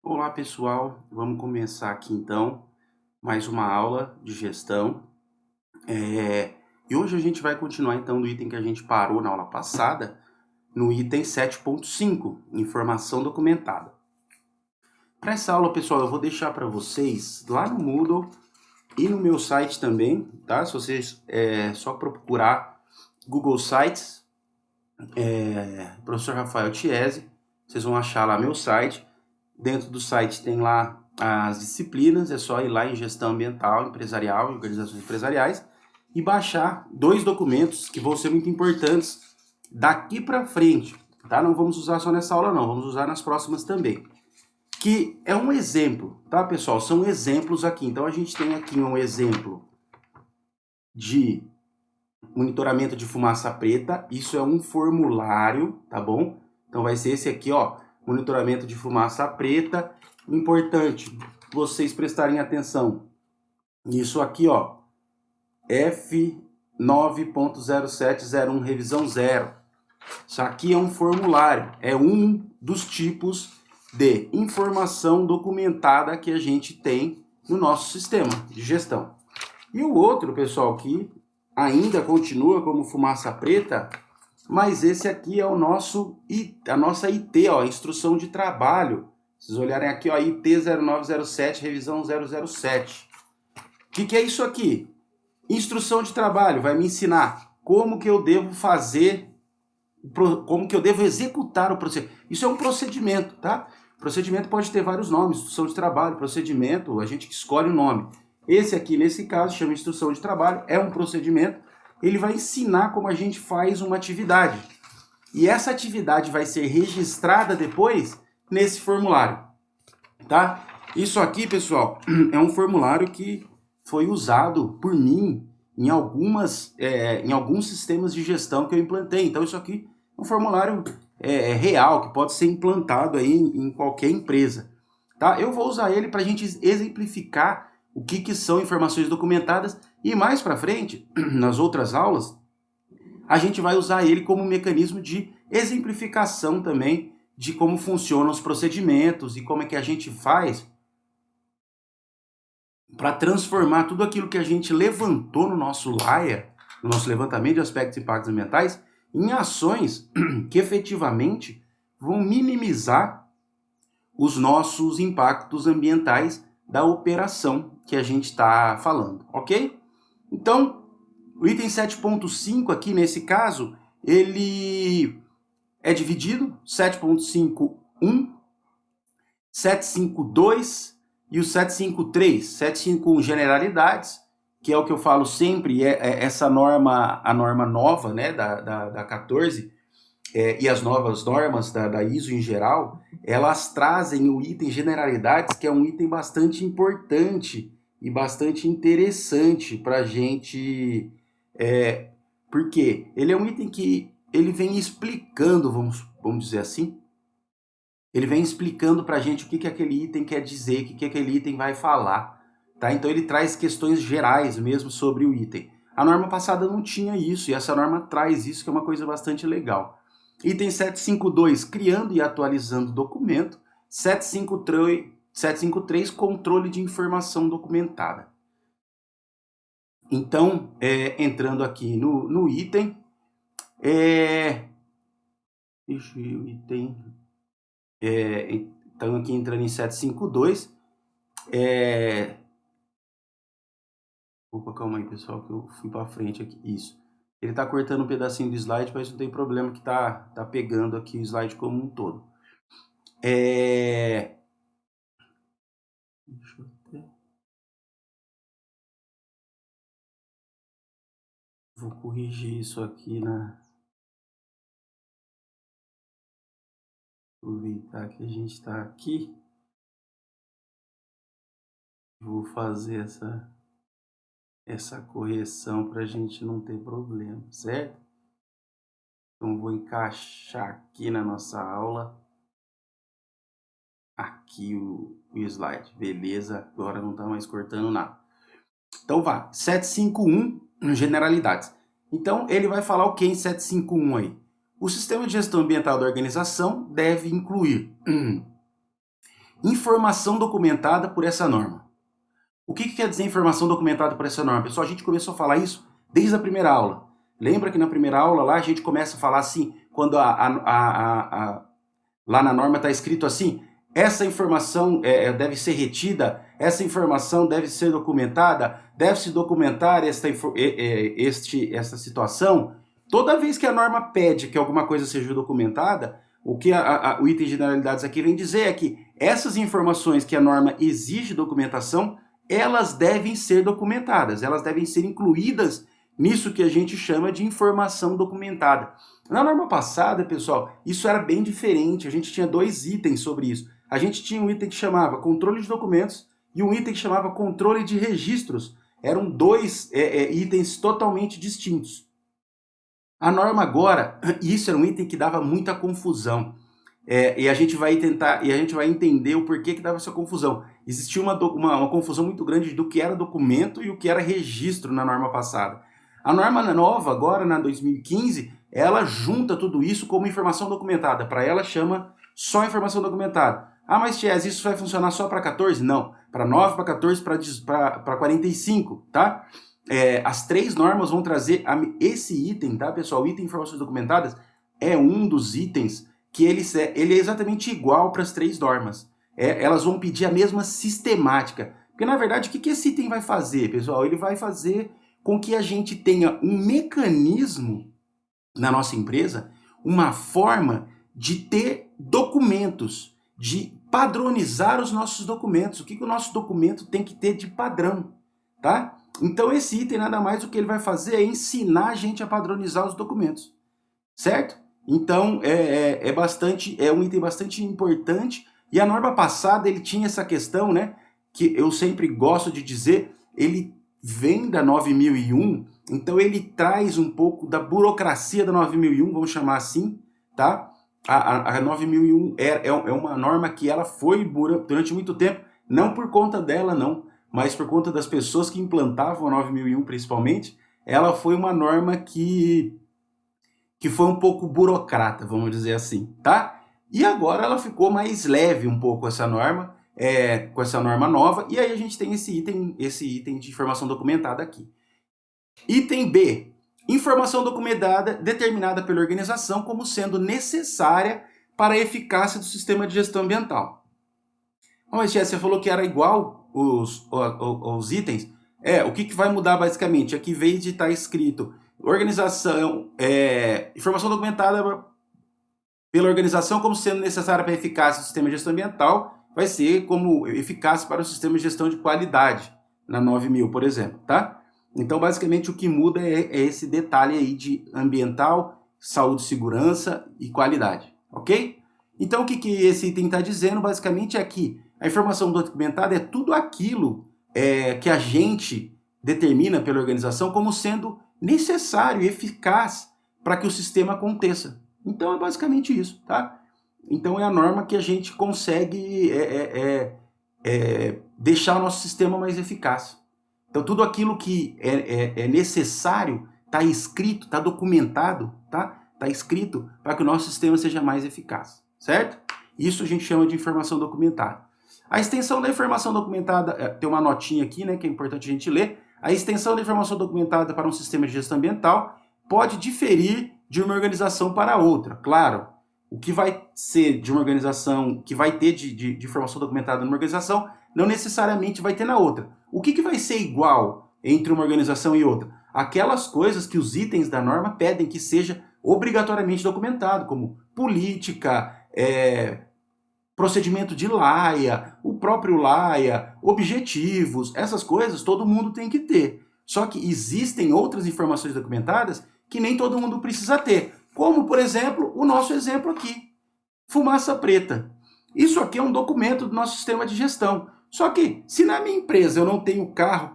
Olá pessoal, vamos começar aqui então mais uma aula de gestão. E hoje a gente vai continuar então do item que a gente parou na aula passada, no item 7.5, informação documentada. Para essa aula, pessoal, eu vou deixar para vocês lá no Moodle e no meu site também, tá? Se vocês só procurar Google Sites, professor Rafael Chiesi, vocês vão achar lá meu site. Dentro do site tem lá as disciplinas, é só ir lá em gestão ambiental, empresarial e organizações empresariais e baixar dois documentos que vão ser muito importantes daqui para frente, tá? Não vamos usar só nessa aula não, vamos usar nas próximas também. Que é um exemplo, tá, pessoal? São exemplos aqui. Então a gente tem aqui um exemplo de monitoramento de fumaça preta, isso é um formulário, tá bom? Então vai ser esse aqui, ó, monitoramento de fumaça preta. Importante vocês prestarem atenção nisso aqui, ó, F9.0701 revisão 0. Isso aqui é um formulário, é um dos tipos de informação documentada que a gente tem no nosso sistema de gestão. E o outro, pessoal, que ainda continua como fumaça preta, mas esse aqui é o nosso, a nossa IT, ó, instrução de trabalho. Vocês olharem aqui, ó, IT 0907, revisão 007. O que é isso aqui? Instrução de trabalho, vai me ensinar como que eu devo fazer, como que eu devo executar o procedimento. Isso é um procedimento, tá? Procedimento pode ter vários nomes, instrução de trabalho, procedimento, a gente escolhe o nome. Esse aqui, nesse caso, chama instrução de trabalho, é um procedimento. Ele vai ensinar como a gente faz uma atividade. E essa atividade vai ser registrada depois nesse formulário, tá? Isso aqui, pessoal, é um formulário que foi usado por mim em alguns sistemas de gestão que eu implantei. Então, isso aqui é um formulário real, que pode ser implantado aí em qualquer empresa. Tá? Eu vou usar ele para a gente exemplificar o que são informações documentadas e mais para frente, nas outras aulas, a gente vai usar ele como mecanismo de exemplificação também de como funcionam os procedimentos e como é que a gente faz para transformar tudo aquilo que a gente levantou no nosso LAIA, no nosso levantamento de aspectos e impactos ambientais, em ações que efetivamente vão minimizar os nossos impactos ambientais da operação que a gente está falando, ok? Então, o item 7.5 aqui, nesse caso, ele é dividido, 7.5.1, 7.5.2 e o 7.5.3. 7.5.1 generalidades, que é o que eu falo sempre, essa norma, a norma nova, né, da 14, e as novas normas da ISO em geral, elas trazem o item generalidades, que é um item bastante importante e bastante interessante para a gente, porque ele é um item que ele vem explicando, vamos dizer assim, ele vem explicando para a gente o que aquele item quer dizer, o que aquele item vai falar, tá? Então ele traz questões gerais mesmo sobre o item. A norma passada não tinha isso, e essa norma traz isso, que é uma coisa bastante legal. Item 752, criando e atualizando documento. 753, controle de informação documentada. Então, entrando aqui no item, deixa eu o item, então aqui entrando em 752, opa, calma aí, pessoal, que eu fui para frente aqui, isso. Ele está cortando um pedacinho do slide, mas não tem problema que tá pegando aqui o slide como um todo. Deixa eu ter... Vou corrigir isso aqui aproveitar que a gente está aqui. Vou fazer essa correção para a gente não ter problema, certo? Então vou encaixar aqui na nossa aula, aqui o slide, beleza? Agora não está mais cortando nada. Então vai, 751, generalidades. Então ele vai falar o que em 751 aí? O sistema de gestão ambiental da organização deve incluir informação documentada por essa norma. O que quer dizer informação documentada por essa norma? Pessoal, a gente começou a falar isso desde a primeira aula. Lembra que na primeira aula lá a gente começa a falar assim, quando lá na norma está escrito assim, essa informação deve ser retida, essa informação deve ser documentada, deve-se documentar esta situação. Toda vez que a norma pede que alguma coisa seja documentada, o que o item de generalidades aqui vem dizer é que essas informações que a norma exige documentação, elas devem ser documentadas, elas devem ser incluídas nisso que a gente chama de informação documentada. Na norma passada, pessoal, isso era bem diferente, a gente tinha dois itens sobre isso. A gente tinha um item que chamava controle de documentos e um item que chamava controle de registros. Eram dois itens totalmente distintos. A norma agora, isso era um item que dava muita confusão. E a gente vai entender o porquê que dava essa confusão. Existia uma confusão muito grande do que era documento e o que era registro na norma passada. A norma nova, agora na 2015, ela junta tudo isso como informação documentada. Para ela chama só informação documentada. Ah, mas Ties, isso vai funcionar só para 14? Não, para 9, para 14, para 45, tá? As três normas vão trazer esse item, tá, pessoal? O item informações documentadas é um dos itens que ele é exatamente igual para as três normas. Elas vão pedir a mesma sistemática. Porque, na verdade, o que esse item vai fazer, pessoal? Ele vai fazer com que a gente tenha um mecanismo na nossa empresa, uma forma de ter documentos, de padronizar os nossos documentos. O que o nosso documento tem que ter de padrão, tá? Então, esse item, nada mais do que ele vai fazer é ensinar a gente a padronizar os documentos, certo? Então, é um item bastante importante. E a norma passada, ele tinha essa questão, né? Que eu sempre gosto de dizer, ele vem da 9001, então ele traz um pouco da burocracia da 9001, vamos chamar assim, tá? A 9001 é uma norma que ela foi durante muito tempo, não por conta dela, não, mas por conta das pessoas que implantavam a 9001 principalmente, ela foi uma norma que foi um pouco burocrata, vamos dizer assim, tá? E agora ela ficou mais leve um pouco essa norma, com essa norma nova, e aí a gente tem esse item de informação documentada aqui. Item B, informação documentada determinada pela organização como sendo necessária para a eficácia do sistema de gestão ambiental. Mas, Jess, você falou que era igual os itens. O que vai mudar basicamente? Aqui veio de estar escrito organização, informação documentada pela organização como sendo necessária para a eficácia do sistema de gestão ambiental, vai ser como eficaz para o sistema de gestão de qualidade, na 9000, por exemplo, tá? Então, basicamente, o que muda é esse detalhe aí de ambiental, saúde, segurança e qualidade, ok? Então, o que esse item está dizendo, basicamente, é que a informação documentada é tudo aquilo que a gente determina pela organização como sendo necessário e eficaz para que o sistema aconteça. Então, é basicamente isso, tá? Então, é a norma que a gente consegue deixar o nosso sistema mais eficaz. Então, tudo aquilo que é necessário está escrito, está documentado, tá? Está escrito para que o nosso sistema seja mais eficaz, certo? Isso a gente chama de informação documentada. A extensão da informação documentada, tem uma notinha aqui, né, que é importante a gente ler. A extensão da informação documentada para um sistema de gestão ambiental pode diferir de uma organização para outra. Claro, o que vai ser de uma organização, que vai ter de informação documentada numa organização, não necessariamente vai ter na outra. O que vai ser igual entre uma organização e outra? Aquelas coisas que os itens da norma pedem que seja obrigatoriamente documentado, como política, procedimento de laia, o próprio laia, objetivos, essas coisas todo mundo tem que ter. Só que existem outras informações documentadas que nem todo mundo precisa ter. Como, por exemplo, o nosso exemplo aqui, fumaça preta. Isso aqui é um documento do nosso sistema de gestão. Só que, se na minha empresa eu não tenho carro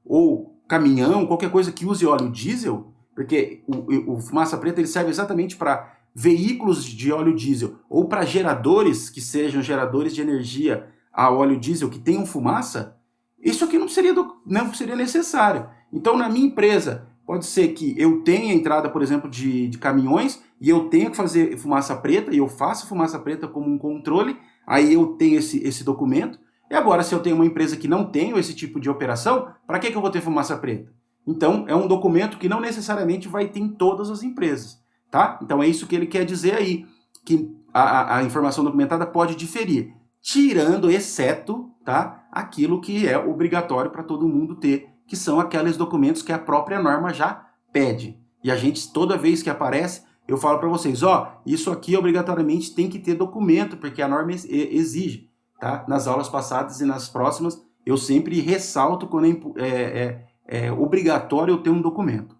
ou caminhão, qualquer coisa que use óleo diesel, porque o fumaça preta ele serve exatamente para veículos de óleo diesel ou para geradores que sejam geradores de energia a óleo diesel que tenham fumaça, isso aqui não seria necessário. Então, na minha empresa, pode ser que eu tenha entrada, por exemplo, de caminhões e eu tenha que fazer fumaça preta e eu faço fumaça preta como um controle. Aí eu tenho esse documento. E agora, se eu tenho uma empresa que não tem esse tipo de operação, para que eu vou ter fumaça preta? Então, é um documento que não necessariamente vai ter em todas as empresas, tá? Então, é isso que ele quer dizer aí, que a informação documentada pode diferir, tirando, exceto, tá, aquilo que é obrigatório para todo mundo ter, que são aqueles documentos que a própria norma já pede. E a gente, toda vez que aparece, eu falo para vocês, ó, isso aqui obrigatoriamente tem que ter documento, porque a norma exige, tá? Nas aulas passadas e nas próximas, eu sempre ressalto quando é obrigatório eu ter um documento.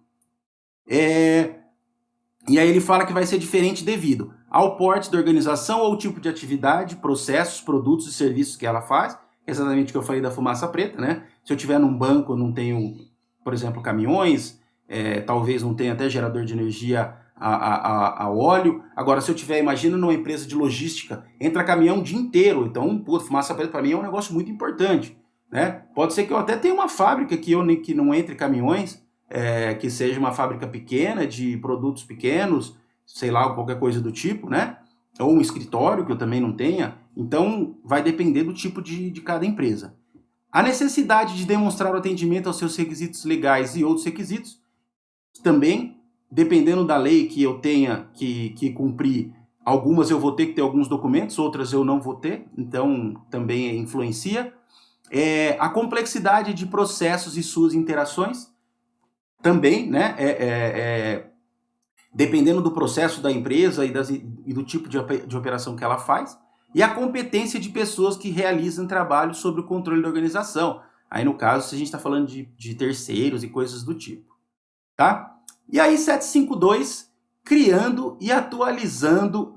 E aí ele fala que vai ser diferente devido ao porte da organização ou tipo de atividade, processos, produtos e serviços que ela faz, exatamente o que eu falei da fumaça preta, né? Se eu tiver num banco, eu não tenho, por exemplo, caminhões, talvez não tenha até gerador de energia a óleo. Agora, se eu tiver, imagina numa empresa de logística, entra caminhão o dia inteiro, então, pô, fumaça preta para mim é um negócio muito importante, né? Pode ser que eu até tenha uma fábrica que não entre caminhões, que seja uma fábrica pequena, de produtos pequenos, sei lá, qualquer coisa do tipo, né? Ou um escritório que eu também não tenha. Então, vai depender do tipo de cada empresa. A necessidade de demonstrar o atendimento aos seus requisitos legais e outros requisitos, também, dependendo da lei que eu tenha que cumprir, algumas eu vou ter que ter alguns documentos, outras eu não vou ter, então também influencia. A complexidade de processos e suas interações, também, né, dependendo do processo da empresa e do tipo de operação que ela faz, e a competência de pessoas que realizam trabalho sob o controle da organização. Aí, no caso, se a gente está falando de terceiros e coisas do tipo. Tá? E aí, 752, criando e atualizando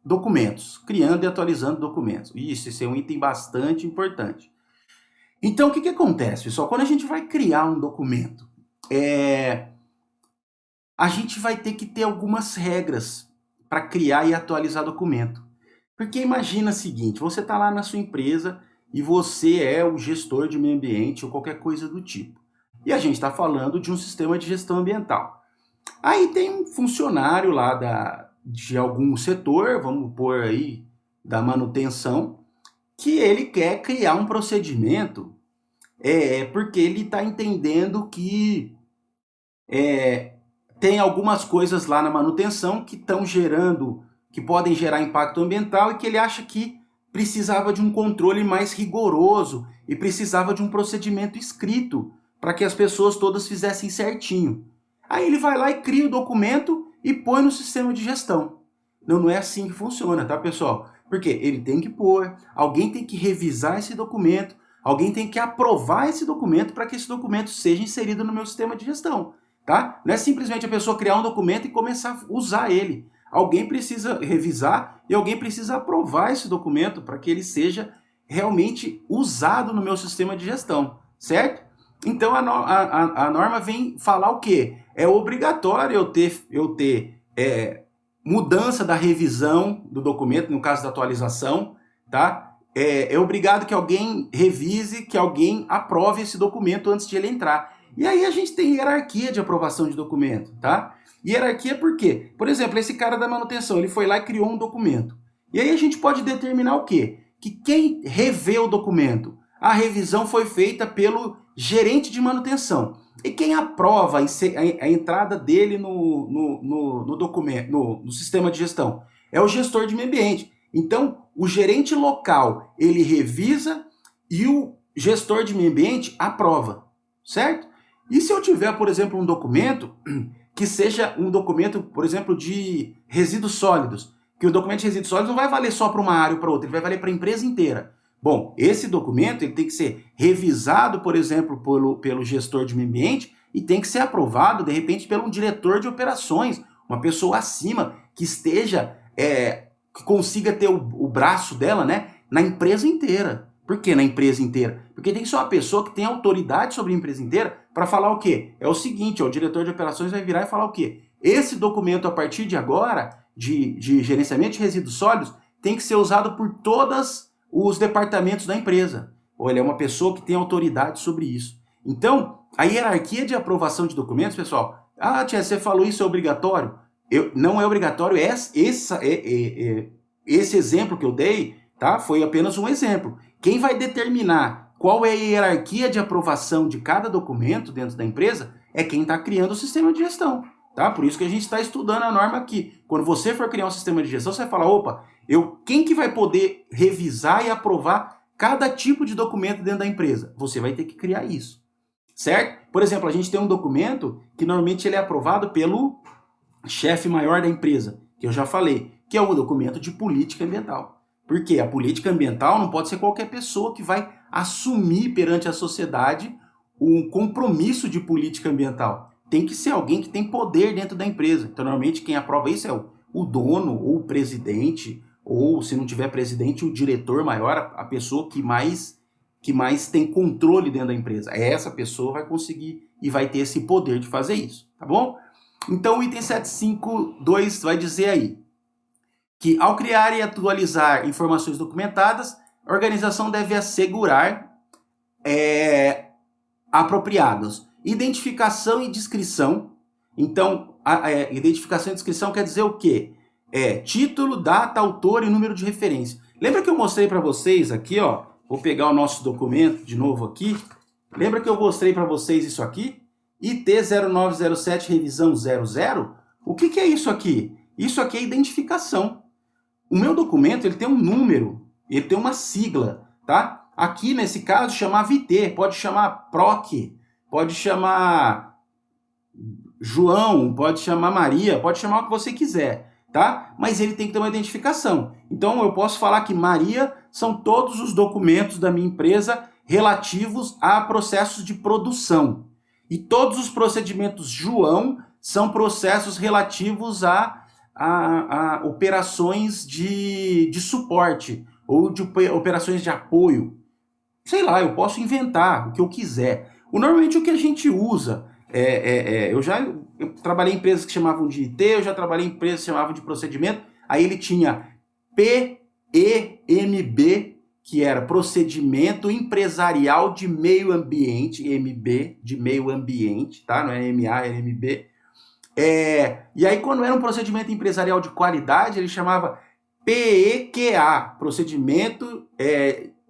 documentos. Criando e atualizando documentos. Isso, esse é um item bastante importante. Então, o que acontece, pessoal? Quando a gente vai criar um documento, a gente vai ter que ter algumas regras para criar e atualizar documento. Porque imagina o seguinte, você está lá na sua empresa e você é o gestor de meio ambiente ou qualquer coisa do tipo. E a gente está falando de um sistema de gestão ambiental. Aí tem um funcionário lá de algum setor, vamos pôr aí, da manutenção, que ele quer criar um procedimento porque ele está entendendo que tem algumas coisas lá na manutenção que estão gerando, que podem gerar impacto ambiental e que ele acha que precisava de um controle mais rigoroso e precisava de um procedimento escrito para que as pessoas todas fizessem certinho. Aí ele vai lá e cria o documento e põe no sistema de gestão. Não é assim que funciona, tá, pessoal? Porque ele tem que pôr, alguém tem que revisar esse documento, alguém tem que aprovar esse documento para que esse documento seja inserido no meu sistema de gestão. Tá? Não é simplesmente a pessoa criar um documento e começar a usar ele. Alguém precisa revisar e alguém precisa aprovar esse documento para que ele seja realmente usado no meu sistema de gestão, certo? Então a norma vem falar o quê? É obrigatório eu ter mudança da revisão do documento, no caso da atualização, tá? É obrigado que alguém revise, que alguém aprove esse documento antes de ele entrar. E aí a gente tem hierarquia de aprovação de documento, tá? Hierarquia por quê? Por exemplo, esse cara da manutenção, ele foi lá e criou um documento. E aí a gente pode determinar o quê? Que quem revê o documento, a revisão foi feita pelo gerente de manutenção. E quem aprova a entrada dele no documento, no sistema de gestão, é o gestor de meio ambiente. Então, o gerente local, ele revisa e o gestor de meio ambiente aprova, certo? E se eu tiver, por exemplo, um documento que seja um documento, por exemplo, de resíduos sólidos, que o documento de resíduos sólidos não vai valer só para uma área ou para outra, ele vai valer para a empresa inteira. Bom, esse documento ele tem que ser revisado, por exemplo, pelo gestor de meio ambiente e tem que ser aprovado, de repente, pelo diretor de operações, uma pessoa acima que esteja, que consiga ter o braço dela, né, na empresa inteira. Por que na empresa inteira? Porque tem que ser uma pessoa que tem autoridade sobre a empresa inteira para falar o quê? É o seguinte, o diretor de operações vai virar e falar o quê? Esse documento, a partir de agora, de gerenciamento de resíduos sólidos, tem que ser usado por todos os departamentos da empresa. Ou ele é uma pessoa que tem autoridade sobre isso. Então, a hierarquia de aprovação de documentos, pessoal, tia, você falou isso é obrigatório? Não é obrigatório, esse exemplo que eu dei tá? Foi apenas um exemplo. Quem vai determinar qual é a hierarquia de aprovação de cada documento dentro da empresa é quem está criando o sistema de gestão, tá? Por isso que a gente está estudando a norma aqui. Quando você for criar um sistema de gestão, você vai falar, opa, quem que vai poder revisar e aprovar cada tipo de documento dentro da empresa? Você vai ter que criar isso, certo? Por exemplo, a gente tem um documento que normalmente ele é aprovado pelo chefe maior da empresa, que eu já falei, que é o documento de política ambiental. Porque a política ambiental não pode ser qualquer pessoa que vai assumir perante a sociedade um compromisso de política ambiental. Tem que ser alguém que tem poder dentro da empresa. Então, normalmente, quem aprova isso é o dono, ou o presidente, ou, se não tiver presidente, o diretor maior, a pessoa que mais tem controle dentro da empresa. Essa pessoa vai conseguir e vai ter esse poder de fazer isso, tá bom? Então, o item 752 vai dizer aí que, ao criar e atualizar informações documentadas, a organização deve assegurar apropriados identificação e descrição. Então, identificação e descrição quer dizer o quê? Título, data, autor e número de referência. Lembra que eu mostrei para vocês aqui, ó? Vou pegar o nosso documento de novo aqui. Lembra que eu mostrei para vocês isso aqui? IT 0907 revisão 00? O que é isso aqui? Isso aqui é identificação. O meu documento ele tem um número, ele tem uma sigla, tá? Aqui nesse caso chamava IT, pode chamar PROC, pode chamar João, pode chamar Maria, pode chamar o que você quiser, tá? Mas ele tem que ter uma identificação. Então eu posso falar que Maria são todos os documentos da minha empresa relativos a processos de produção. E todos os procedimentos João são processos relativos a operações de suporte ou de operações de apoio. Sei lá, eu posso inventar o que eu quiser. Normalmente o que a gente usa, eu trabalhei em empresas que chamavam de IT, eu já trabalhei em empresas que chamavam de procedimento, aí ele tinha PEMB, que era Procedimento Empresarial de Meio Ambiente, MB, de Meio Ambiente, tá? Não é MA, é MB. E aí, quando era um procedimento empresarial de qualidade, ele chamava PEQA, Procedimento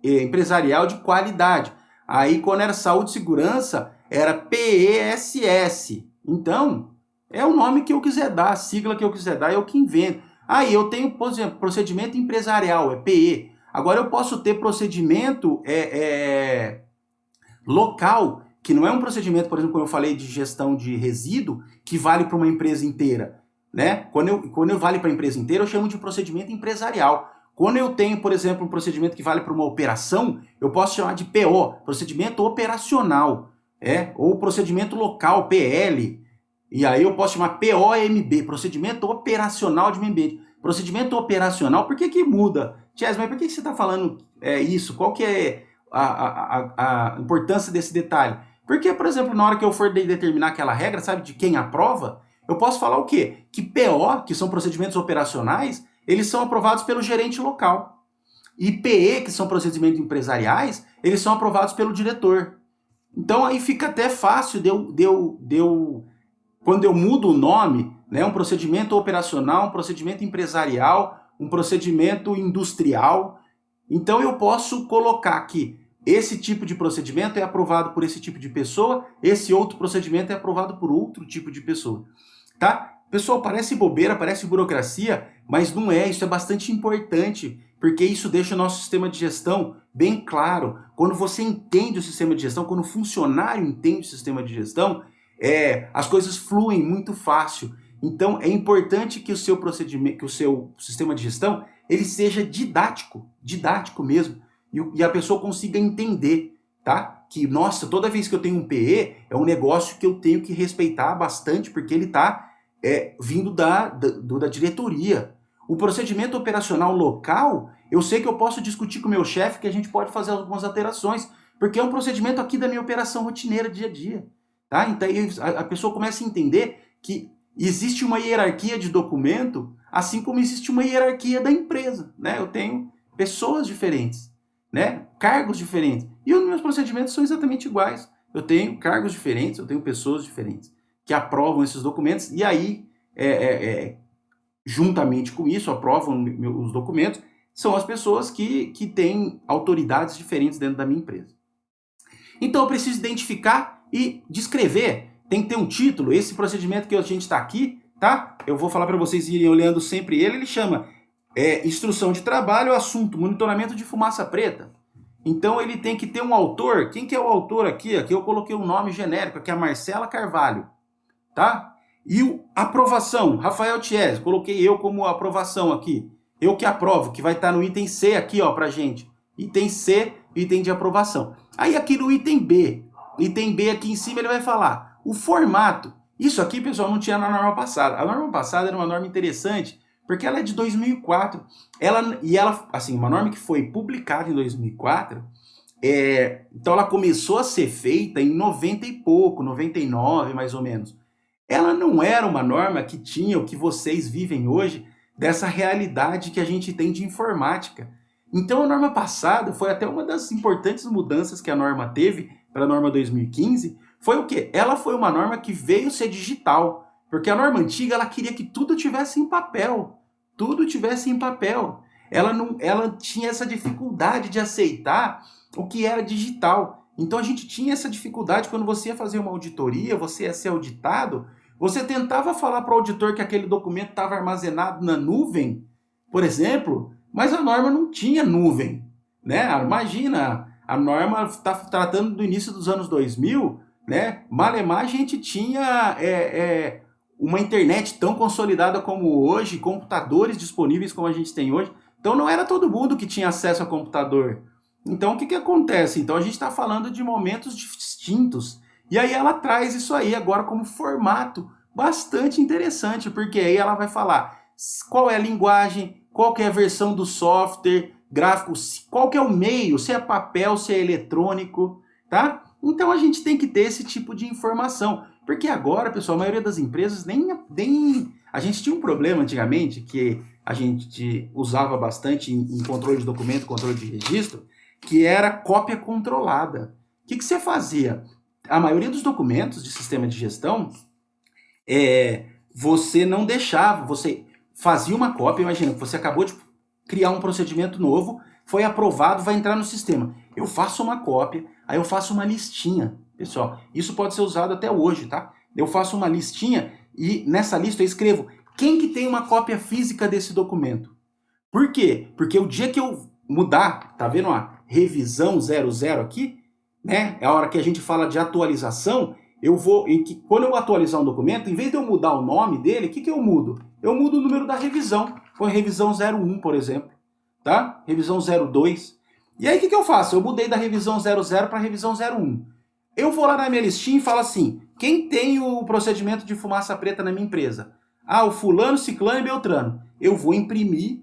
Empresarial de Qualidade. Aí, quando era saúde e segurança, era PESS. Então, é o nome que eu quiser dar, a sigla que eu quiser dar, eu que invento. Aí, eu tenho, por exemplo, procedimento empresarial, é PE. Agora, eu posso ter procedimento local, que não é um procedimento, por exemplo, como eu falei de gestão de resíduo, que vale para uma empresa inteira, né? Quando eu vale para a empresa inteira, eu chamo de procedimento empresarial. Quando eu tenho, por exemplo, um procedimento que vale para uma operação, eu posso chamar de PO, procedimento operacional, ou procedimento local, PL. E aí eu posso chamar POMB, procedimento operacional de meio ambiente. Procedimento operacional, por que muda? Chess, mas por que você está falando isso? Qual que é a importância desse detalhe? Porque, por exemplo, na hora que eu for determinar aquela regra, sabe, de quem aprova, eu posso falar o quê? Que PO, que são procedimentos operacionais, eles são aprovados pelo gerente local. E PE, que são procedimentos empresariais, eles são aprovados pelo diretor. Então aí fica até fácil quando eu mudo o nome, né, um procedimento operacional, um procedimento empresarial, um procedimento industrial. Então eu posso colocar que esse tipo de procedimento é aprovado por esse tipo de pessoa, esse outro procedimento é aprovado por outro tipo de pessoa, tá? Pessoal, parece bobeira, parece burocracia, mas não é, isso é bastante importante, porque isso deixa o nosso sistema de gestão bem claro. Quando você entende o sistema de gestão, quando o funcionário entende o sistema de gestão, as coisas fluem muito fácil. Então é importante que o seu procedimento, que o seu sistema de gestão, ele seja didático mesmo, e a pessoa consiga entender, tá? Que, nossa, toda vez que eu tenho um PE, é um negócio que eu tenho que respeitar bastante, porque ele está vindo da diretoria. O procedimento operacional local, eu sei que eu posso discutir com o meu chefe, que a gente pode fazer algumas alterações, porque é um procedimento aqui da minha operação rotineira, dia a dia. Tá? Então a pessoa começa a entender que existe uma hierarquia de documento, assim como existe uma hierarquia da empresa, né? Eu tenho pessoas diferentes, né? Cargos diferentes. E os meus procedimentos são exatamente iguais. Eu tenho cargos diferentes, eu tenho pessoas diferentes que aprovam esses documentos, e aí, juntamente com isso, aprovam os documentos, são as pessoas que têm autoridades diferentes dentro da minha empresa. Então eu preciso identificar e descrever. Tem que ter um título. Esse procedimento que a gente está aqui, tá? Eu vou falar para vocês irem olhando sempre ele. Ele chama instrução de trabalho, assunto, monitoramento de fumaça preta. Então ele tem que ter um autor. Quem que é o autor aqui? Aqui eu coloquei um nome genérico, aqui é a Marcela Carvalho, tá? E aprovação, Rafael Thiese, coloquei eu como aprovação aqui. Eu que aprovo, que vai estar no item C aqui, ó, pra gente. Item C, item de aprovação. Aí aqui no item B aqui em cima ele vai falar o formato. Isso aqui, pessoal, não tinha na norma passada. A norma passada era uma norma interessante, porque ela é de 2004. Ela, assim, uma norma que foi publicada em 2004, então ela começou a ser feita em 90 e pouco, 99 mais ou menos. Ela não era uma norma que tinha o que vocês vivem hoje, dessa realidade que a gente tem de informática. Então a norma passada foi até uma das importantes mudanças que a norma teve para a norma 2015, foi o quê? Ela foi uma norma que veio ser digital, porque a norma antiga ela queria que tudo tivesse em papel, tudo tivesse em papel. Ela tinha essa dificuldade de aceitar o que era digital. Então a gente tinha essa dificuldade quando você ia fazer uma auditoria, você ia ser auditado, você tentava falar para o auditor que aquele documento estava armazenado na nuvem, por exemplo, mas a norma não tinha nuvem, né? Imagina, a norma está tratando do início dos anos 2000, né? Malemar a gente tinha uma internet tão consolidada como hoje, computadores disponíveis como a gente tem hoje, então não era todo mundo que tinha acesso a computador. Então o que acontece? Então a gente está falando de momentos distintos, e aí ela traz isso aí agora como formato bastante interessante, porque aí ela vai falar qual é a linguagem, qual que é a versão do software, gráfico, qual que é o meio, se é papel, se é eletrônico, tá? Então a gente tem que ter esse tipo de informação, porque agora, pessoal, a maioria das empresas nem... A gente tinha um problema antigamente, que a gente usava bastante em controle de documento, controle de registro, que era cópia controlada. O que você fazia? A maioria dos documentos de sistema de gestão, você não deixava, você fazia uma cópia, imagina, você acabou de criar um procedimento novo, foi aprovado, vai entrar no sistema. Eu faço uma cópia, aí eu faço uma listinha, pessoal. Isso pode ser usado até hoje, tá? Eu faço uma listinha e nessa lista eu escrevo quem que tem uma cópia física desse documento. Por quê? Porque o dia que eu mudar, tá vendo a revisão 00 aqui, né? É a hora que a gente fala de atualização, quando eu atualizar um documento, em vez de eu mudar o nome dele, o que eu mudo? Eu mudo o número da revisão. Põe revisão 01, por exemplo, tá? Revisão 02. E aí o que eu faço? Eu mudei da revisão 00 para a revisão 01. Eu vou lá na minha listinha e falo assim, quem tem o procedimento de fumaça preta na minha empresa? Ah, o fulano, ciclano e beltrano. Eu vou imprimir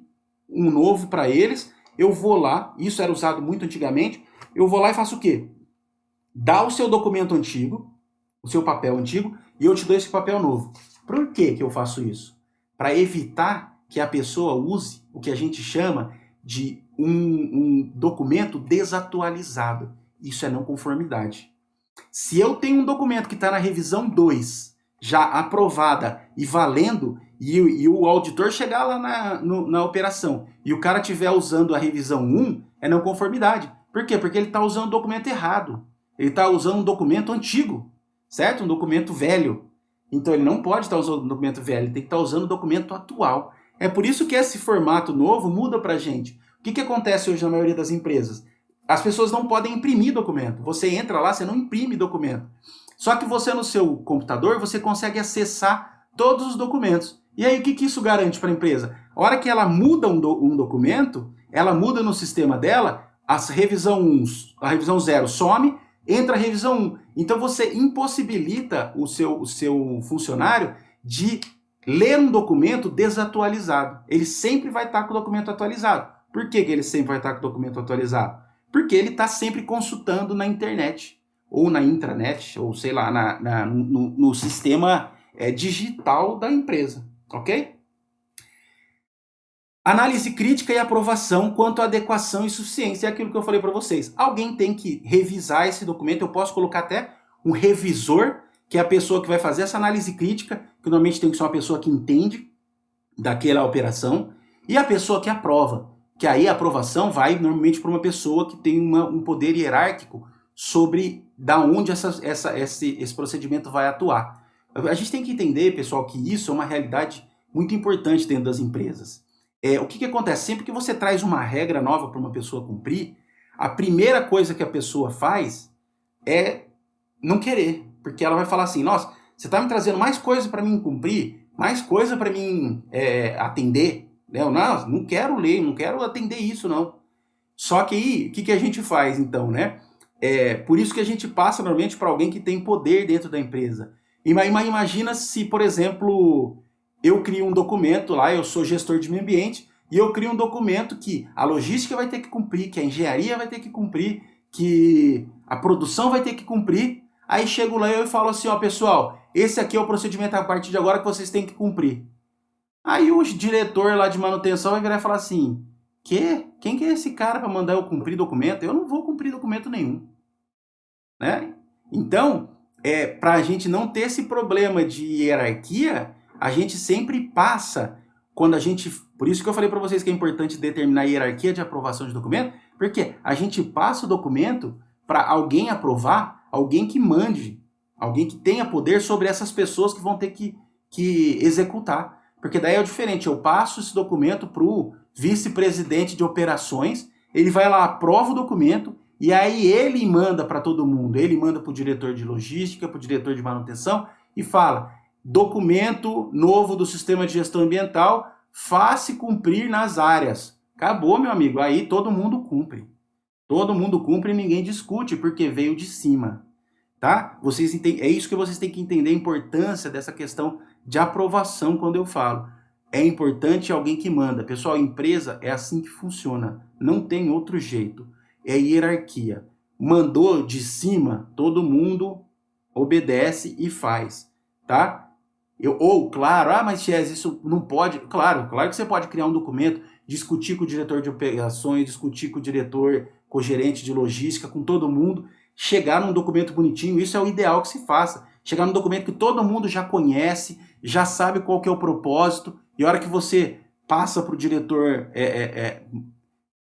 um novo para eles, eu vou lá, isso era usado muito antigamente, eu vou lá e faço o quê? Dá o seu documento antigo, o seu papel antigo, e eu te dou esse papel novo. Por que eu faço isso? Para evitar que a pessoa use o que a gente chama de um documento desatualizado. Isso é não conformidade. Se eu tenho um documento que está na revisão 2, já aprovada e valendo, e o auditor chegar lá na operação, e o cara estiver usando a revisão 1, é não conformidade. Por quê? Porque ele está usando o documento errado. Ele está usando um documento antigo, certo? Um documento velho. Então ele não pode estar usando um documento velho, ele tem que estar usando o documento atual. É por isso que esse formato novo muda para a gente. O que acontece hoje na maioria das empresas? As pessoas não podem imprimir documento. Você entra lá, você não imprime documento. Só que você no seu computador, você consegue acessar todos os documentos. E aí o que isso garante para a empresa? A hora que ela muda um documento, ela muda no sistema dela, a revisão 0 some, entra a revisão 1. Então você impossibilita o seu funcionário de ler um documento desatualizado. Ele sempre vai estar com o documento atualizado. Por que ele sempre vai estar com o documento atualizado? Porque ele está sempre consultando na internet, ou na intranet, ou sei lá, no sistema digital da empresa, ok? Análise crítica e aprovação quanto à adequação e suficiência, é aquilo que eu falei para vocês. Alguém tem que revisar esse documento, eu posso colocar até um revisor, que é a pessoa que vai fazer essa análise crítica, que normalmente tem que ser uma pessoa que entende daquela operação, e a pessoa que aprova. que aí a aprovação vai normalmente para uma pessoa que tem um poder hierárquico sobre da onde esse procedimento vai atuar. A gente tem que entender, pessoal, que isso é uma realidade muito importante dentro das empresas. O que acontece? Sempre que você traz uma regra nova para uma pessoa cumprir, a primeira coisa que a pessoa faz é não querer, porque ela vai falar assim, nossa, você está me trazendo mais coisa para mim cumprir, mais coisa para mim atender, né? Eu, não quero ler, não quero atender isso, não. Só que aí, o que a gente faz então, né? Por isso que a gente passa normalmente para alguém que tem poder dentro da empresa. Imagina se, por exemplo, eu crio um documento lá, eu sou gestor de meio ambiente, e eu crio um documento que a logística vai ter que cumprir, que a engenharia vai ter que cumprir, que a produção vai ter que cumprir. Aí chego lá e eu falo assim, ó, pessoal, esse aqui é o procedimento a partir de agora que vocês têm que cumprir. Aí o diretor lá de manutenção vai virar e falar assim, quem que é esse cara para mandar eu cumprir documento? Eu não vou cumprir documento nenhum. Né? Então, para a gente não ter esse problema de hierarquia, a gente sempre passa, quando a gente... Por isso que eu falei para vocês que é importante determinar a hierarquia de aprovação de documento, porque a gente passa o documento para alguém aprovar, alguém que mande, alguém que tenha poder sobre essas pessoas que vão ter que executar. Porque daí é diferente, eu passo esse documento para o vice-presidente de operações, ele vai lá, aprova o documento, e aí ele manda para todo mundo, ele manda para o diretor de logística, para o diretor de manutenção, e fala, documento novo do sistema de gestão ambiental, faça cumprir nas áreas. Acabou, meu amigo, aí todo mundo cumpre. Todo mundo cumpre e ninguém discute, porque veio de cima. Tá? É isso que vocês têm que entender, a importância dessa questão de aprovação quando eu falo. É importante alguém que manda. Pessoal, empresa é assim que funciona. Não tem outro jeito. É hierarquia. Mandou de cima, todo mundo obedece e faz. Tá? Claro, mas Chess, isso não pode... Claro que você pode criar um documento, discutir com o diretor de operações, discutir com o diretor, com o gerente de logística, com todo mundo, chegar num documento bonitinho, isso é o ideal que se faça. Chegar num documento que todo mundo já conhece, já sabe qual que é o propósito, e a hora que você passa para o diretor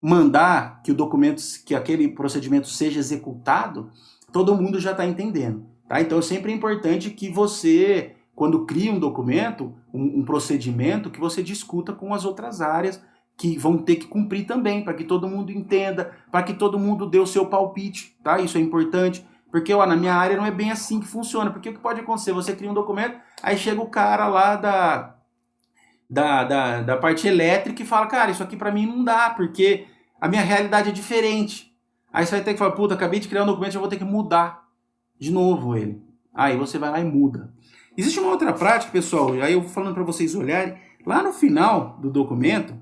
mandar que aquele procedimento seja executado, todo mundo já está entendendo. Tá? Então sempre é importante que você, quando cria um documento, um procedimento, que você discuta com as outras áreas que vão ter que cumprir também, para que todo mundo entenda, para que todo mundo dê o seu palpite, tá? Isso é importante, porque na minha área não é bem assim que funciona, porque o que pode acontecer? Você cria um documento, aí chega o cara lá da parte elétrica e fala, cara, isso aqui para mim não dá, porque a minha realidade é diferente. Aí você vai ter que falar, puta, acabei de criar um documento, eu vou ter que mudar de novo ele. Aí você vai lá e muda. Existe uma outra prática, pessoal, aí eu vou falando para vocês olharem, lá no final do documento,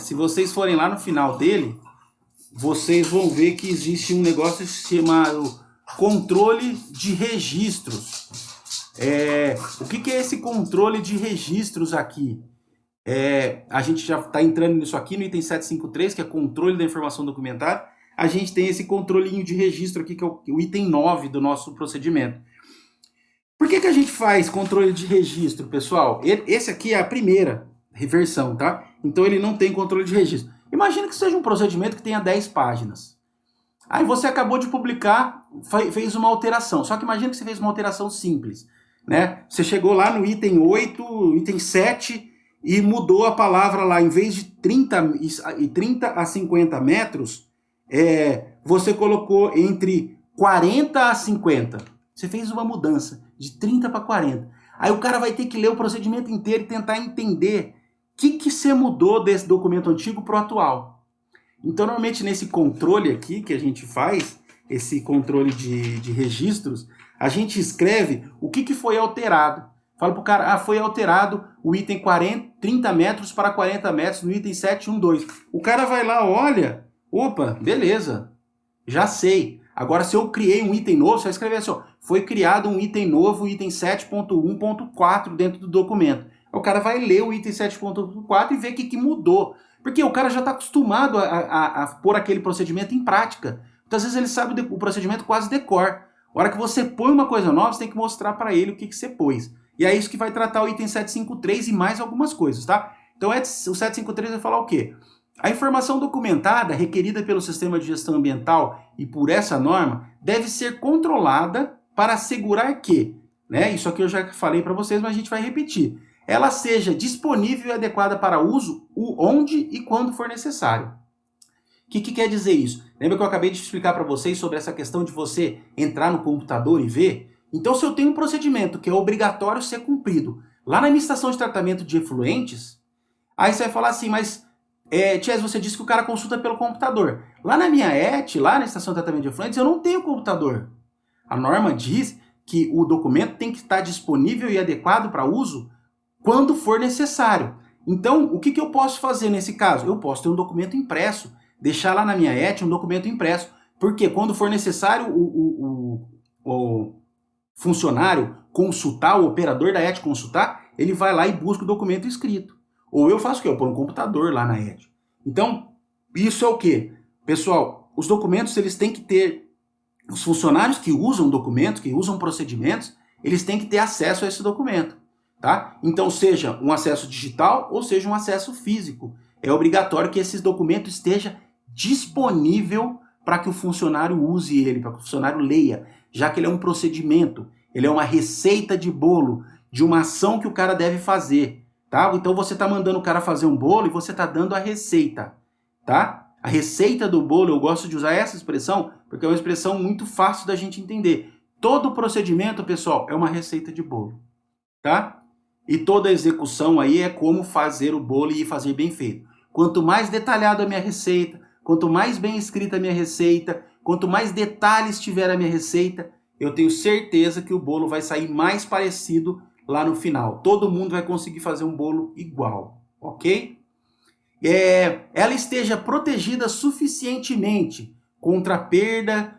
se vocês forem lá no final dele, vocês vão ver que existe um negócio chamado controle de registros. O que é esse controle de registros aqui? A gente já está entrando nisso aqui no item 753, que é controle da informação documentada. A gente tem esse controlinho de registro aqui, que é o item 9 do nosso procedimento. Por que a gente faz controle de registro, pessoal? Esse aqui é a primeira versão, tá? Então ele não tem controle de registro. Imagina que seja um procedimento que tenha 10 páginas. Aí você acabou de publicar, fez uma alteração. Só que imagina que você fez uma alteração simples, né? Você chegou lá no item 8, item 7 e mudou a palavra lá, em vez de 30 a 50 metros, você colocou entre 40 a 50. Você fez uma mudança de 30 para 40. Aí o cara vai ter que ler o procedimento inteiro e tentar entender o que você mudou desse documento antigo para o atual. Então, normalmente, nesse controle aqui que a gente faz, esse controle de registros, a gente escreve o que foi alterado. Fala para o cara, foi alterado o item 30 metros para 40 metros no item 712. O cara vai lá, olha, opa, beleza, já sei. Agora, se eu criei um item novo, você vai escrever assim, ó, foi criado um item novo, item 7.1.4 dentro do documento. O cara vai ler o item 7.4 e ver o que mudou. Porque o cara já está acostumado a pôr aquele procedimento em prática. Muitas vezes ele sabe o procedimento quase de cor. A hora que você põe uma coisa nova, você tem que mostrar para ele o que você pôs. E é isso que vai tratar o item 753 e mais algumas coisas, tá? Então o 753 vai falar o quê? A informação documentada requerida pelo sistema de gestão ambiental e por essa norma deve ser controlada para assegurar que, né, isso aqui eu já falei para vocês, mas a gente vai repetir, ela seja disponível e adequada para uso onde e quando for necessário. O que quer dizer isso? Lembra que eu acabei de explicar para vocês sobre essa questão de você entrar no computador e ver? Então, se eu tenho um procedimento que é obrigatório ser cumprido lá na minha estação de tratamento de efluentes, aí você vai falar assim, mas Ties, você disse que o cara consulta pelo computador. Lá na minha ET, lá na estação de tratamento de efluentes, eu não tenho computador. A norma diz que o documento tem que estar disponível e adequado para uso quando for necessário. Então, o que eu posso fazer nesse caso? Eu posso ter um documento impresso, deixar lá na minha ET um documento impresso, porque quando for necessário o funcionário consultar, o operador da ET consultar, ele vai lá e busca o documento escrito. Ou eu faço o quê? Eu ponho um computador lá na ET. Então, isso é o quê? Pessoal, os documentos eles têm que ter, os funcionários que usam documentos, que usam procedimentos, eles têm que ter acesso a esse documento. Tá? Então, seja um acesso digital ou seja um acesso físico. É obrigatório que esse documento esteja disponível para que o funcionário use ele, para que o funcionário leia, já que ele é um procedimento, ele é uma receita de bolo, de uma ação que o cara deve fazer. Tá? Então você está mandando o cara fazer um bolo e você está dando a receita. Tá? A receita do bolo, eu gosto de usar essa expressão, porque é uma expressão muito fácil da gente entender. Todo procedimento, pessoal, é uma receita de bolo. Tá? E toda a execução aí é como fazer o bolo e fazer bem feito. Quanto mais detalhada a minha receita, quanto mais bem escrita a minha receita, quanto mais detalhes tiver a minha receita, eu tenho certeza que o bolo vai sair mais parecido lá no final. Todo mundo vai conseguir fazer um bolo igual, ok? Ela esteja protegida suficientemente contra a perda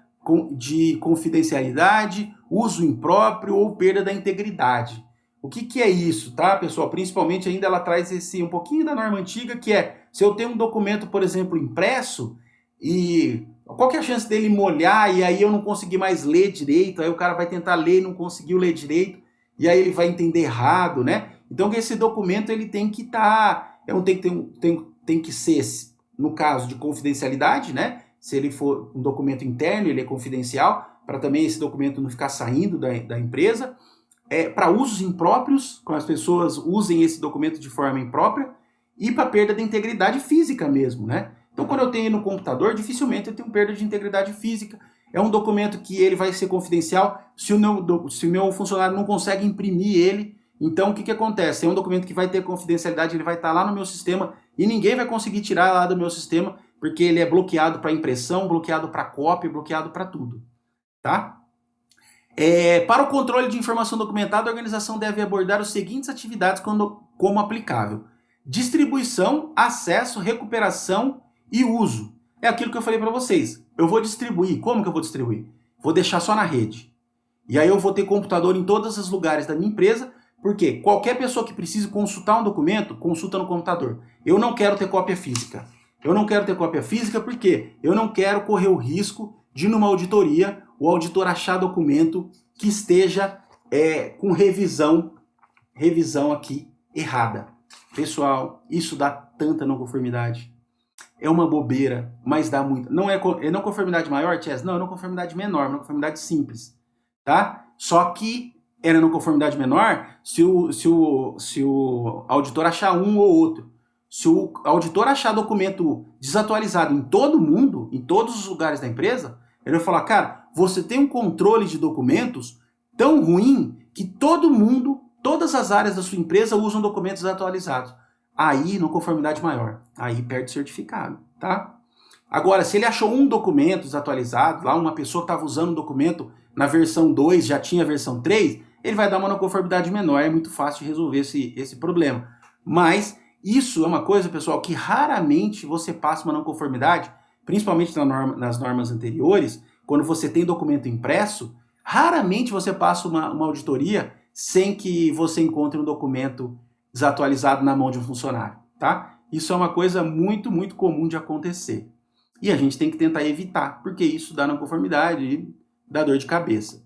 de confidencialidade, uso impróprio ou perda da integridade. O que é isso, tá, pessoal? Principalmente ainda ela traz um pouquinho da norma antiga, que é, se eu tenho um documento, por exemplo, impresso, e qual que é a chance dele molhar e aí eu não conseguir mais ler direito, aí o cara vai tentar ler e não conseguiu ler direito, e aí ele vai entender errado, né? Então esse documento ele tem que estar, tem que ser, no caso de confidencialidade, né? Se ele for um documento interno, ele é confidencial, para também esse documento não ficar saindo da empresa. Para usos impróprios, quando as pessoas usem esse documento de forma imprópria, e para perda de integridade física mesmo, né? Então, quando eu tenho no computador, dificilmente eu tenho perda de integridade física. É um documento que ele vai ser confidencial se o meu funcionário não consegue imprimir ele. Então, o que acontece? É um documento que vai ter confidencialidade, ele vai estar lá no meu sistema e ninguém vai conseguir tirar lá do meu sistema, porque ele é bloqueado para impressão, bloqueado para cópia, bloqueado para tudo, tá? Para o controle de informação documentada, a organização deve abordar as seguintes atividades como aplicável: distribuição, acesso, recuperação e uso. É aquilo que eu falei para vocês. Eu vou distribuir. Como que eu vou distribuir? Vou deixar só na rede. E aí eu vou ter computador em todos os lugares da minha empresa, porque qualquer pessoa que precise consultar um documento, consulta no computador. Eu não quero ter cópia física. Eu não quero ter cópia física porque eu não quero correr o risco de, numa auditoria, o auditor achar documento que esteja com revisão aqui errada. Pessoal, isso dá tanta não conformidade. É uma bobeira, mas dá muito. Não é não conformidade maior, Chess? Não, é não conformidade menor, não conformidade simples. Tá? Só que era não conformidade menor se o auditor achar um ou outro. Se o auditor achar documento desatualizado em todo mundo, em todos os lugares da empresa, ele vai falar, cara, você tem um controle de documentos tão ruim que todo mundo, todas as áreas da sua empresa usam documentos atualizados. Aí, não conformidade maior, aí perde o certificado, tá? Agora, se ele achou um documento desatualizado, lá uma pessoa que estava usando um documento na versão 2, já tinha a versão 3, ele vai dar uma não conformidade menor, é muito fácil de resolver esse problema. Mas isso é uma coisa, pessoal, que raramente você passa uma não conformidade, principalmente nas normas anteriores, quando você tem documento impresso, raramente você passa uma auditoria sem que você encontre um documento desatualizado na mão de um funcionário, tá? Isso é uma coisa muito, muito comum de acontecer. E a gente tem que tentar evitar, porque isso dá não conformidade e dá dor de cabeça.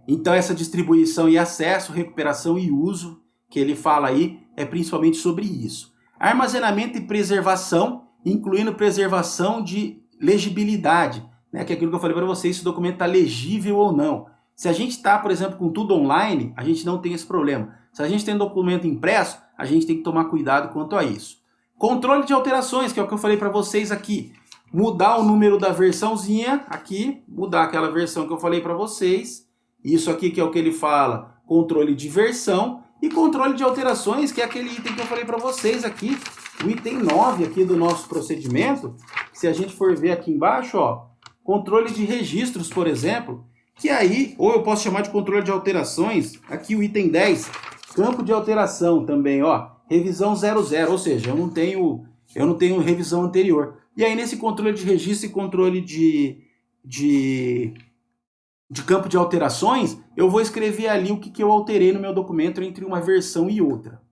Então essa distribuição e acesso, recuperação e uso, que ele fala aí é principalmente sobre isso. Armazenamento e preservação, incluindo preservação de legibilidade, né? Que é aquilo que eu falei para vocês, se o documento está legível ou não. Se a gente está, por exemplo, com tudo online, a gente não tem esse problema. Se a gente tem documento impresso, a gente tem que tomar cuidado quanto a isso. Controle de alterações, que é o que eu falei para vocês aqui. Mudar o número da versãozinha aqui, mudar aquela versão que eu falei para vocês. Isso aqui que é o que ele fala, controle de versão. E controle de alterações, que é aquele item que eu falei para vocês aqui. O item 9 aqui do nosso procedimento. Se a gente for ver aqui embaixo, ó, controle de registros, por exemplo. Que aí, ou eu posso chamar de controle de alterações. Aqui o item 10, campo de alteração também, ó. Revisão 00, ou seja, eu não tenho revisão anterior. E aí nesse controle de registro e controle de campo de alterações, eu vou escrever ali o que eu alterei no meu documento entre uma versão e outra.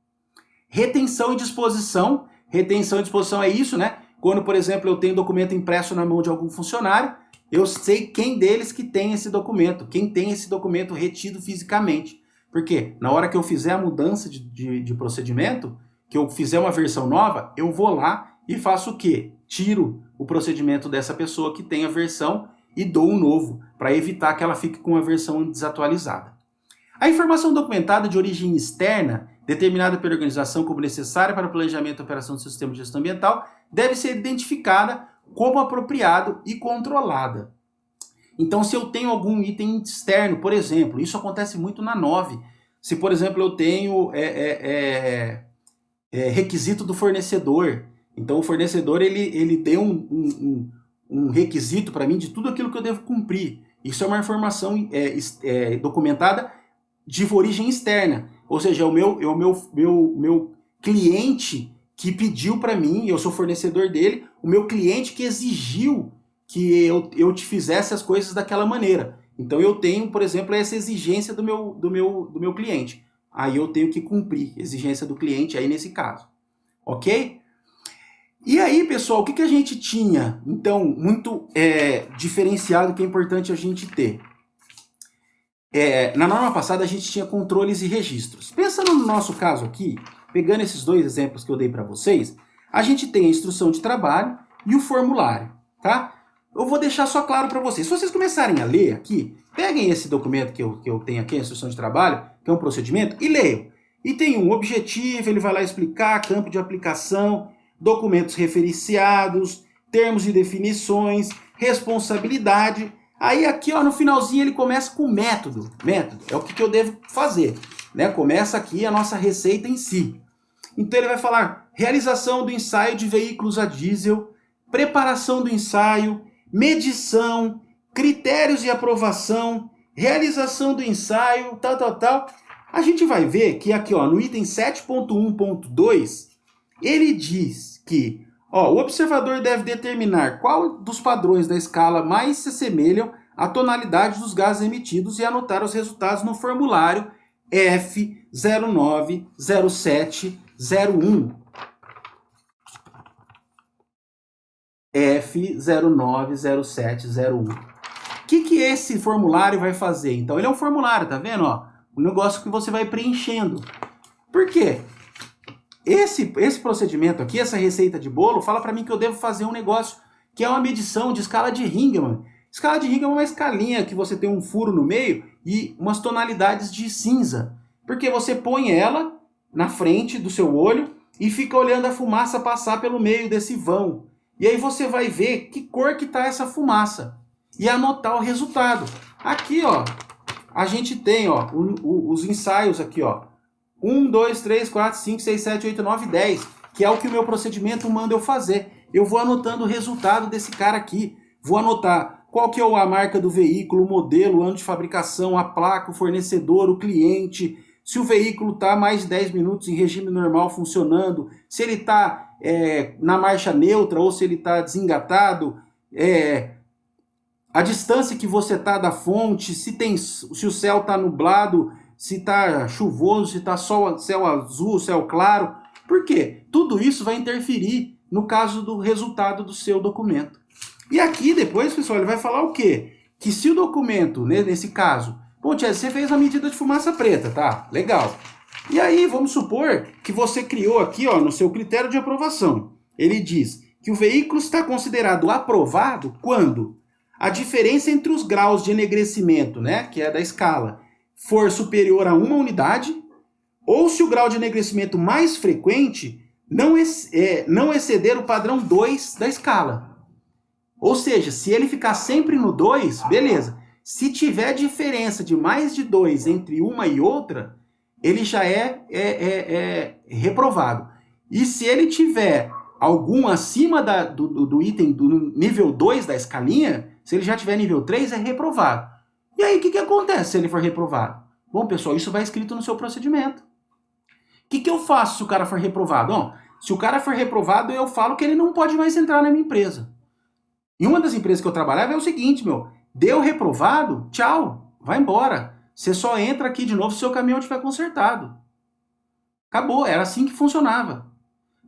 Retenção e disposição. Retenção e disposição é isso, né? Quando, por exemplo, eu tenho documento impresso na mão de algum funcionário, eu sei quem deles que tem esse documento, quem tem esse documento retido fisicamente. Porque na hora que eu fizer a mudança de procedimento, que eu fizer uma versão nova, eu vou lá e faço o quê? Tiro o procedimento dessa pessoa que tem a versão e dou um novo, para evitar que ela fique com a versão desatualizada. A informação documentada de origem externa, determinada pela organização como necessária para o planejamento e operação do sistema de gestão ambiental, deve ser identificada como apropriado e controlada. Então, se eu tenho algum item externo, por exemplo, isso acontece muito na 9. Se, por exemplo, eu tenho requisito do fornecedor, então o fornecedor ele deu um requisito para mim de tudo aquilo que eu devo cumprir. Isso é uma informação documentada de origem externa, ou seja, é o meu cliente que pediu para mim, eu sou fornecedor dele, o meu cliente que exigiu que eu te fizesse as coisas daquela maneira. Então eu tenho, por exemplo, essa exigência do meu cliente. Aí eu tenho que cumprir a exigência do cliente aí nesse caso. Ok? E aí, pessoal, o que a gente tinha, então, muito diferenciado que é importante a gente ter? Na norma passada a gente tinha controles e registros. Pensando no nosso caso aqui, pegando esses dois exemplos que eu dei para vocês, a gente tem a instrução de trabalho e o formulário, tá? Eu vou deixar só claro para vocês. Se vocês começarem a ler aqui, peguem esse documento que eu tenho aqui, a instrução de trabalho, que é um procedimento, e leiam. E tem um objetivo, ele vai lá explicar, campo de aplicação, documentos referenciados, termos e definições, responsabilidade. Aí aqui, ó, no finalzinho ele começa com método. Método é o que eu devo fazer, né? Começa aqui a nossa receita em si. Então ele vai falar realização do ensaio de veículos a diesel, preparação do ensaio, medição, critérios de aprovação, realização do ensaio, tal. A gente vai ver que aqui, ó, no item 7.1.2, ele diz que o observador deve determinar qual dos padrões da escala mais se assemelham à tonalidade dos gases emitidos e anotar os resultados no formulário F090701. F090701. O que esse formulário vai fazer? Então, ele é um formulário, tá vendo? Ó, um negócio que você vai preenchendo. Por quê? Esse procedimento aqui, essa receita de bolo, fala para mim que eu devo fazer um negócio que é uma medição de escala de Ringman. Escala de Ringman é uma escalinha que você tem um furo no meio e umas tonalidades de cinza. Porque você põe ela na frente do seu olho e fica olhando a fumaça passar pelo meio desse vão. E aí você vai ver que cor que está essa fumaça e anotar o resultado. Aqui, ó, a gente tem, ó, os ensaios aqui, ó. 1, 2, 3, 4, 5, 6, 7, 8, 9, 10, que é o que o meu procedimento manda eu fazer. Eu vou anotando o resultado desse cara aqui. Vou anotar qual que é a marca do veículo, o modelo, o ano de fabricação, a placa, o fornecedor, o cliente, se o veículo está mais de 10 minutos em regime normal funcionando, se ele está na marcha neutra ou se ele está desengatado, a distância que você está da fonte, se o céu está nublado, se está chuvoso, se está céu azul, céu claro. Por quê? Tudo isso vai interferir no caso do resultado do seu documento. E aqui depois, pessoal, ele vai falar o quê? Que se o documento, né, nesse caso, pô, Tia, você fez a medida de fumaça preta, tá? Legal. E aí, vamos supor que você criou aqui, ó, no seu critério de aprovação. Ele diz que o veículo está considerado aprovado quando a diferença entre os graus de enegrecimento, né, que é da escala, for superior a 1 unidade, ou se o grau de enegrecimento mais frequente não exceder o padrão 2 da escala. Ou seja, se ele ficar sempre no 2, beleza. Se tiver diferença de mais de 2 entre uma e outra, ele já é reprovado. E se ele tiver algum acima do item do nível 2 da escalinha, se ele já tiver nível 3, é reprovado. E aí, o que acontece se ele for reprovado? Bom, pessoal, isso vai escrito no seu procedimento. O que eu faço se o cara for reprovado? Bom, se o cara for reprovado, eu falo que ele não pode mais entrar na minha empresa. E uma das empresas que eu trabalhava é o seguinte, deu reprovado, tchau, vai embora. Você só entra aqui de novo se o seu caminhão estiver consertado. Acabou, era assim que funcionava.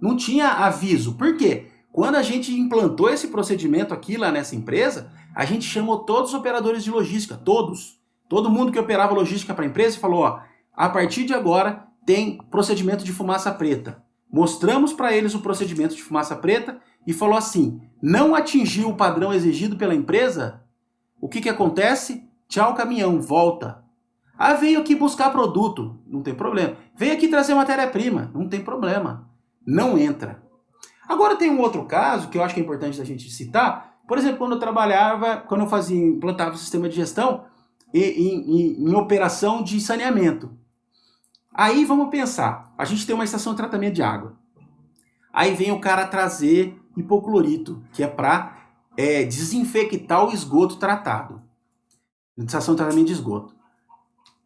Não tinha aviso. Por quê? Quando a gente implantou esse procedimento aqui lá nessa empresa, a gente chamou todos os operadores de logística, todos. Todo mundo que operava logística para a empresa e falou, ó, a partir de agora tem procedimento de fumaça preta. Mostramos para eles o procedimento de fumaça preta e falou assim, não atingiu o padrão exigido pela empresa, o que acontece? Tchau, caminhão, volta. Ah, veio aqui buscar produto, não tem problema. Veio aqui trazer matéria-prima, não tem problema. Não entra. Agora tem um outro caso que eu acho que é importante a gente citar. Por exemplo, quando eu trabalhava, quando eu implantava o sistema de gestão em operação de saneamento. Aí vamos pensar, a gente tem uma estação de tratamento de água. Aí vem o cara trazer hipoclorito, que é para desinfectar o esgoto tratado. Estação de tratamento de esgoto.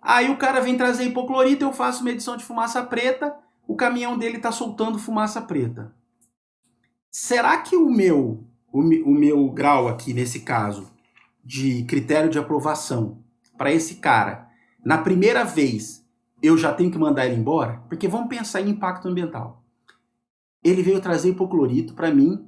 Aí o cara vem trazer hipoclorito, eu faço medição de fumaça preta, o caminhão dele está soltando fumaça preta. Será que o meu grau aqui, nesse caso, de critério de aprovação para esse cara, na primeira vez, eu já tenho que mandar ele embora? Porque vamos pensar em impacto ambiental. Ele veio trazer hipoclorito para mim,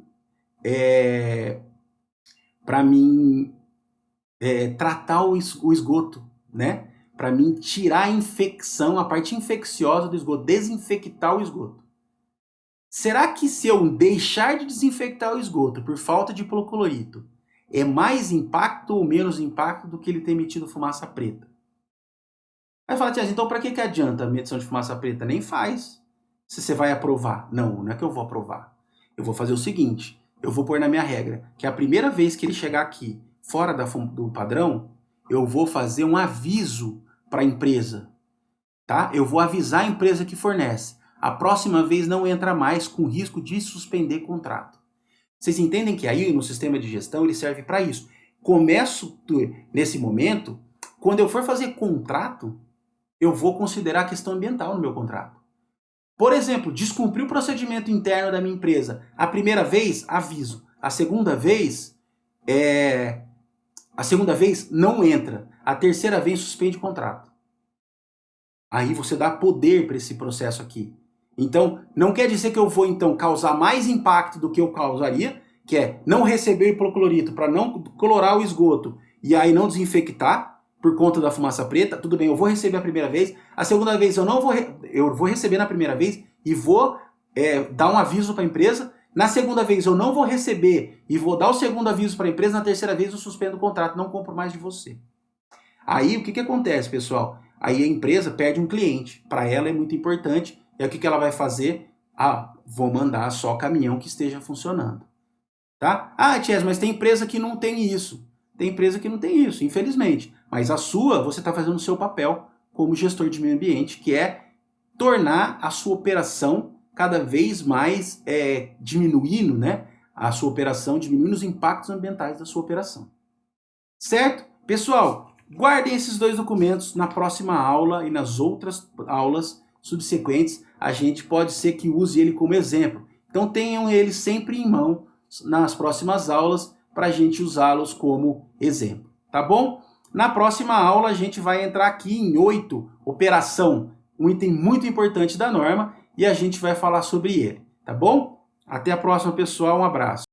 tratar o esgoto, né? Para mim tirar a infecção, a parte infecciosa do esgoto, desinfectar o esgoto. Será que se eu deixar de desinfectar o esgoto por falta de hipoclorito, é mais impacto ou menos impacto do que ele ter emitido fumaça preta? Aí fala, Tiago, então para que adianta a medição de fumaça preta? Nem faz. Se você vai aprovar. Não é que eu vou aprovar. Eu vou fazer o seguinte, eu vou pôr na minha regra, que a primeira vez que ele chegar aqui, fora do padrão, eu vou fazer um aviso para a empresa. Tá? Eu vou avisar a empresa que fornece. A próxima vez não entra mais com risco de suspender contrato. Vocês entendem que aí no sistema de gestão ele serve para isso. Começo nesse momento, quando eu for fazer contrato, eu vou considerar a questão ambiental no meu contrato. Por exemplo, descumprir o procedimento interno da minha empresa. A primeira vez, aviso. A segunda vez não entra. A terceira vez suspende o contrato. Aí você dá poder para esse processo aqui. Então, não quer dizer que eu vou então causar mais impacto do que eu causaria, que é não receber hipoclorito para não colorar o esgoto e aí não desinfectar por conta da fumaça preta. Tudo bem, eu vou receber a primeira vez. A segunda vez eu vou receber na primeira vez e vou dar um aviso para a empresa. Na segunda vez eu não vou receber e vou dar o segundo aviso para a empresa. Na terceira vez eu suspendo o contrato, não compro mais de você. Aí o que acontece, pessoal? Aí a empresa perde um cliente. Para ela é muito importante. E o que ela vai fazer? Vou mandar só caminhão que esteja funcionando. Tá? Ties, mas tem empresa que não tem isso. Tem empresa que não tem isso, infelizmente. Mas a sua, você está fazendo o seu papel como gestor de meio ambiente, que é tornar a sua operação cada vez mais diminuindo, né? A sua operação, diminuindo os impactos ambientais da sua operação. Certo? Pessoal, guardem esses dois documentos na próxima aula e nas outras aulas subsequentes. A gente pode ser que use ele como exemplo. Então tenham ele sempre em mão nas próximas aulas para a gente usá-los como exemplo. Tá bom? Na próxima aula a gente vai entrar aqui em 8, operação, um item muito importante da norma, e a gente vai falar sobre ele. Tá bom? Até a próxima, pessoal. Um abraço.